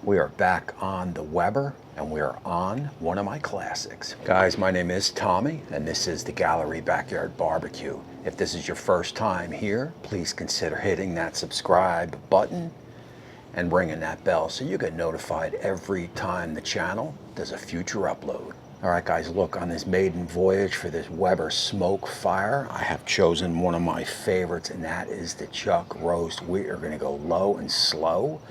We are back on the Weber and we are on one of my classics. Guys, my name is Tommy and this is the Gallery Backyard Barbecue. If this is your first time here, please consider hitting that subscribe button and ringing that bell so you get notified every time the channel does a future upload. All right guys, look, on this maiden voyage for this Weber SmokeFire, I have chosen one of my favorites, and that is the chuck roast. We are gonna go low and slow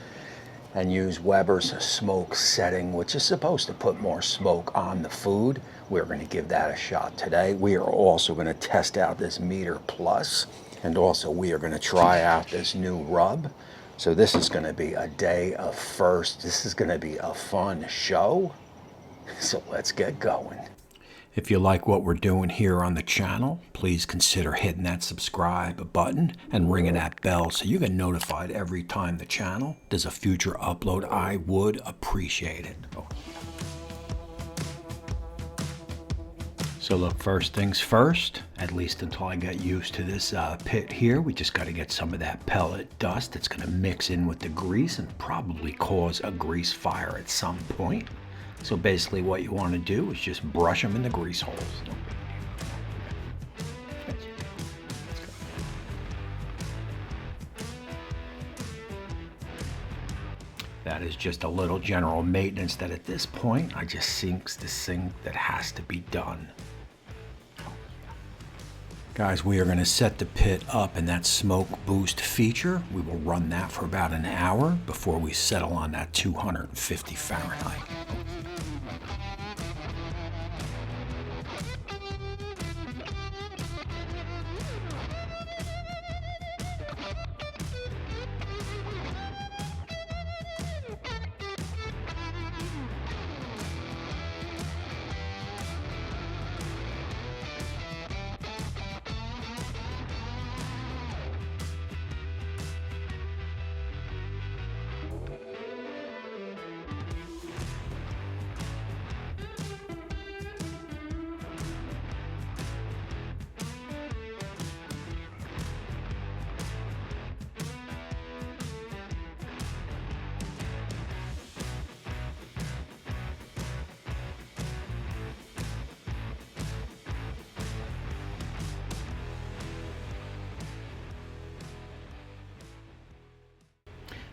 and use Weber's smoke setting, which is supposed to put more smoke on the food. We're gonna give that a shot today. We are also gonna test out this Meter Plus, and also we are gonna try out this new rub. So this is gonna be a day of first. This is gonna be a fun show. So let's get going. If you like what we're doing here on the channel, please consider hitting that subscribe button and ringing that bell so you get notified every time the channel does a future upload. I would appreciate it. So look, first things first, at least until I get used to this pit here, we just got to get some of that pellet dust. It's going to mix in with the grease and probably cause a grease fire at some point. So basically what you want to do is just brush them in the grease holes. That is just a little general maintenance that at this point I just think this thing that has to be done. Guys, we are going to set the pit up in that smoke boost feature. We will run that for about an hour before we settle on that 250 Fahrenheit.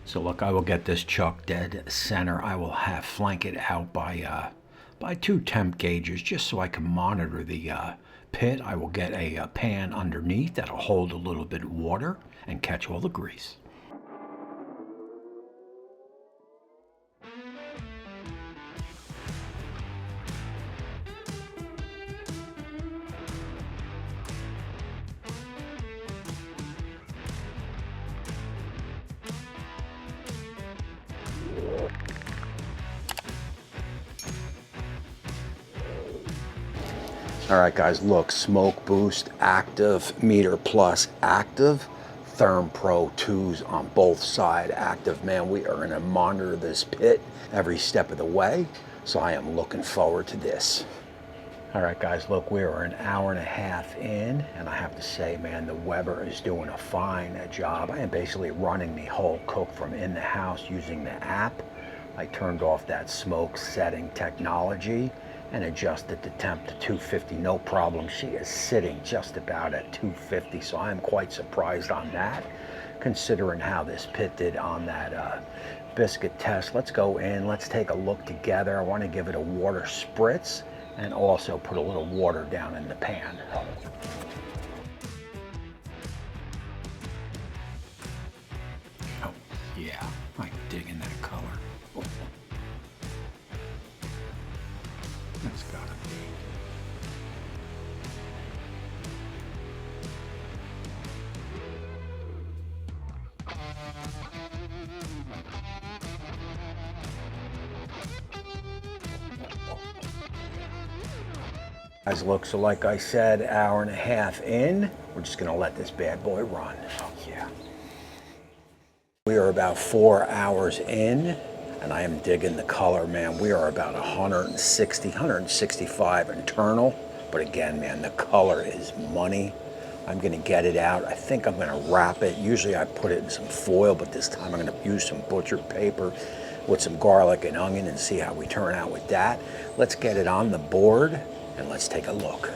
So look, I will get this chuck dead center. I will flank it out by 2 temp gauges just so I can monitor the pit. I will get a pan underneath that'll hold a little bit of water and catch all the grease. All right guys, look, Smoke Boost active, Meter Plus active, Therm Pro 2s on both sides active. Man, we are gonna monitor this pit every step of the way, so I am looking forward to this. All right guys, look, we are an hour and a half in, and I have to say, man, the Weber is doing a fine job. I am basically running the whole cook from in the house using the app. I turned off that smoke setting technology and adjusted the temp to 250, no problem. She is sitting just about at 250, so I am quite surprised on that, considering how this pit did on that biscuit test. Let's go in, let's take a look together. I want to give it a water spritz and also put a little water down in the pan. Oh, yeah, I'm digging that color. Oh. That's gotta be. Guys, look, so like I said, hour and a half in, we're just gonna let this bad boy run. Oh yeah. We are about 4 hours in, and I am digging the color, man. We are about 160, 165 internal, but again, man, the color is money. I'm gonna get it out. I think I'm gonna wrap it. Usually I put it in some foil, but this time I'm gonna use some butcher paper. with some garlic and onion and see how we turn out with that. Let's get it on the board and let's take a look.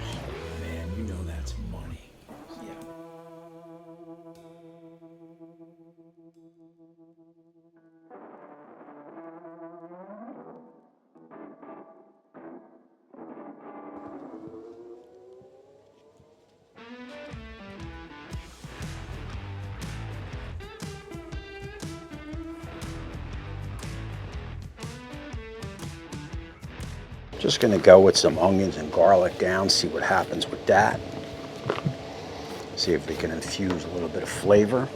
Oh man, you know that's money. Yeah. Just gonna go with some onions and garlic down, see what happens with that. See if we can infuse a little bit of flavor.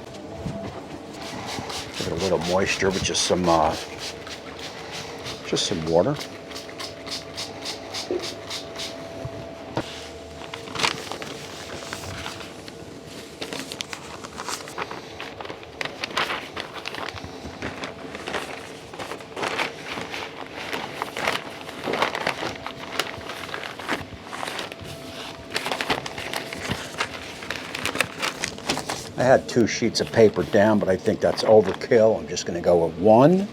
Give it a little moisture with just some water. I had 2 sheets of paper down, but I think that's overkill. I'm just going to go with 1.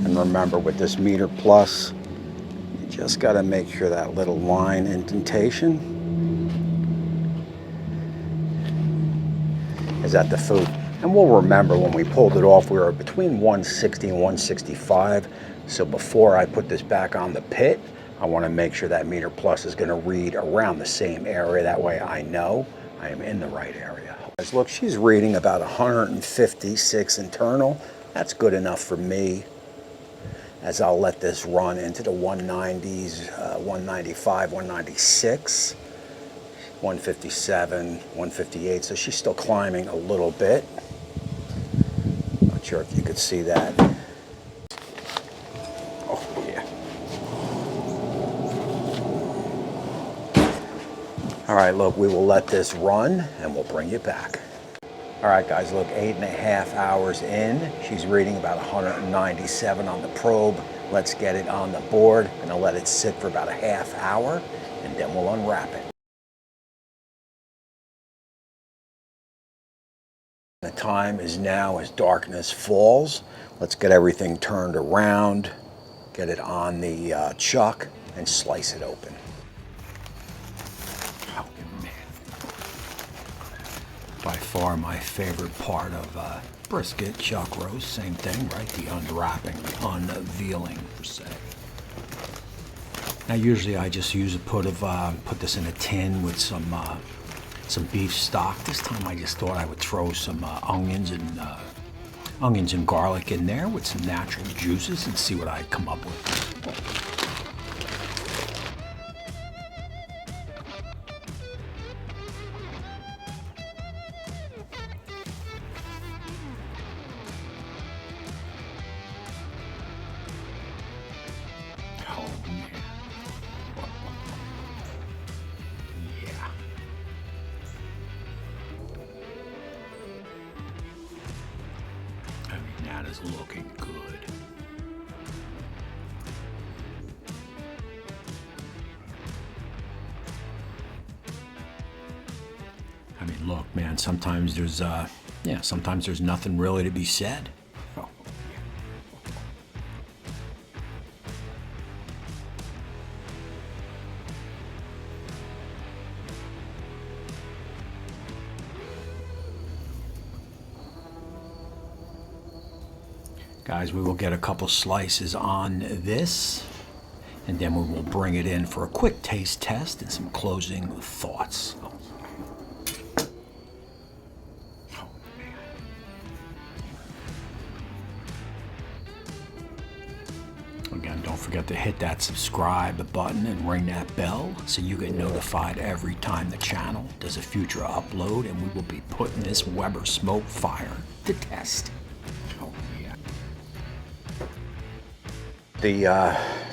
And remember, with this meter plus, you just got to make sure that little line indentation is at the food. And we'll remember when we pulled it off, we were between 160 and 165. So before I put this back on the pit, I want to make sure that meter plus is going to read around the same area. That way I know I am in the right area. Guys, look, she's reading about 156 internal. That's good enough for me, as I'll let this run into the 190s, 195, 196, 157, 158. So she's still climbing a little bit. Not sure if you could see that. Oh, yeah. All right, look, we will let this run and we'll bring you back. All right, guys, look, 8.5 hours in. She's reading about 197 on the probe. Let's get it on the board. I'm gonna let it sit for about a half hour and then we'll unwrap it. The time is now as darkness falls. Let's get everything turned around, get it on the chuck and slice it open. By far my favorite part of brisket, chuck roast, same thing, right? The unwrapping, the unveiling per se. Now usually I just use put this in a tin with some beef stock. This time I just thought I would throw some onions and garlic in there with some natural juices and see what I come up with. That is looking good. I mean, look, man, sometimes there's sometimes there's nothing really to be said. Oh. Guys, we will get a couple slices on this, and then we will bring it in for a quick taste test and some closing thoughts. Oh, man. Again, don't forget to hit that subscribe button and ring that bell so you get notified every time the channel does a future upload, and we will be putting this Weber SmokeFire to test.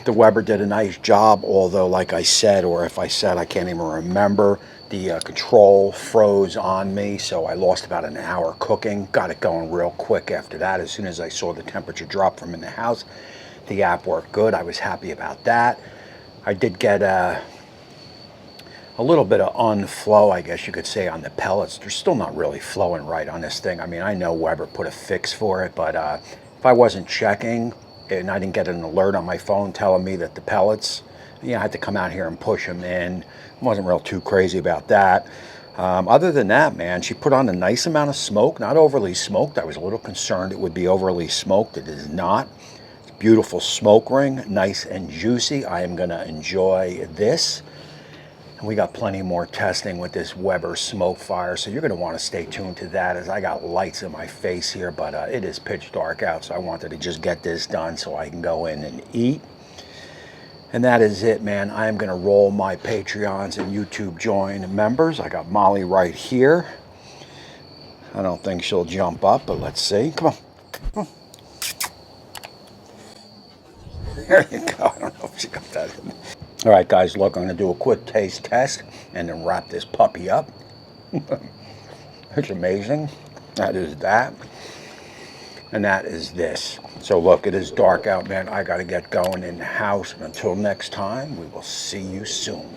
The Weber did a nice job, although like I said, or if I said, I can't even remember, the control froze on me, so I lost about an hour cooking. Got it going real quick after that. As soon as I saw the temperature drop from in the house, the app worked good. I was happy about that. I did get a little bit of unflow, I guess you could say, on the pellets. They're still not really flowing right on this thing. I mean, I know Weber put a fix for it, but if I wasn't checking and I didn't get an alert on my phone telling me that the pellets, I had to come out here and push them in. I wasn't real too crazy about that. Other than that, man, she put on a nice amount of smoke, not overly smoked. I was a little concerned it would be overly smoked. It is not. It's a beautiful smoke ring, nice and juicy. I am gonna enjoy this. And we got plenty more testing with this Weber SmokeFire, so you're gonna wanna stay tuned to that as I got lights in my face here, but it is pitch dark out, so I wanted to just get this done so I can go in and eat. And that is it, man. I am gonna roll my Patreons and YouTube join members. I got Molly right here. I don't think she'll jump up, but let's see. Come on. Come on. There you go. I don't know if she got that in. All right, guys, look, I'm gonna do a quick taste test and then wrap this puppy up. It's amazing. That is that. And that is this. So look, it is dark out, man. I gotta get going in the house. And until next time, we will see you soon.